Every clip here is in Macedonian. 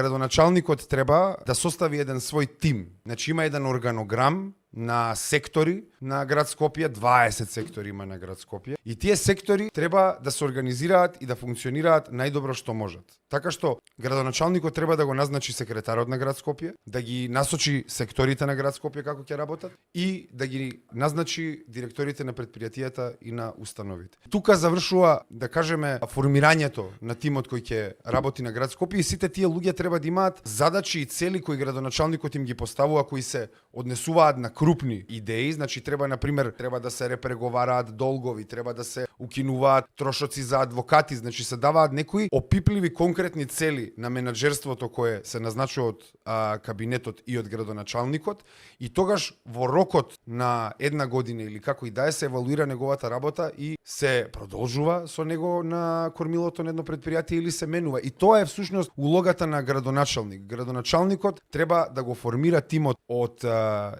Градоначалникот треба да состави еден свој тим. Значи има еден органограм на сектори на град Скопје, 20 сектори има на град Скопје, и тие сектори треба да се организираат и да функционираат најдобро што можат. Така што градоначалникот треба да го назначи секретарот на град Скопје, да ги насочи секторите на град Скопје како ќе работат и да ги назначи директорите на предпријатијата и на установите. Тука завршува, да кажеме, формирањето на тимот кој ќе работи на град Скопје, и сите тие луѓе треба да имаат задачи и цели кои градоначалникот им ги поставува, кои се однесуваат на крупни идеи. Значи треба да се репреговараат долгови, треба да се укинуваат трошоци за адвокати, значи се даваат некои опипливи конкретни цели на менаџерството кое се назначува од кабинетот и од градоначалникот, и тогаш во рокот на една година или како и да е, се евалуира неговата работа и се продолжува со него на кормилото на едно предпријатие или се менува. И тоа е всушност улогата на градоначалник. Градоначалникот треба да го формира тимот од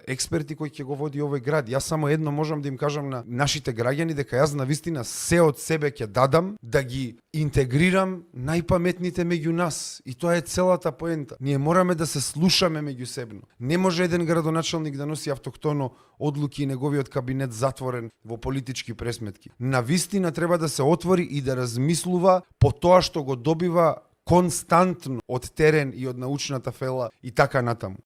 експерти кои ќе го води овој град. Јас само едно можам да им кажам на нашите граѓани, дека јас навистина се од себе ќе дадам да ги интегрирам најпаметните меѓу нас. И тоа е целата поента. Ние мораме да се слушаме меѓусебно. Не може еден градоначалник да носи автохтоно одлуки и неговиот кабинет затворен во политички пресметки. Навистина треба да се отвори и да размислува по тоа што го добива константно од терен и од научната фела и така натаму.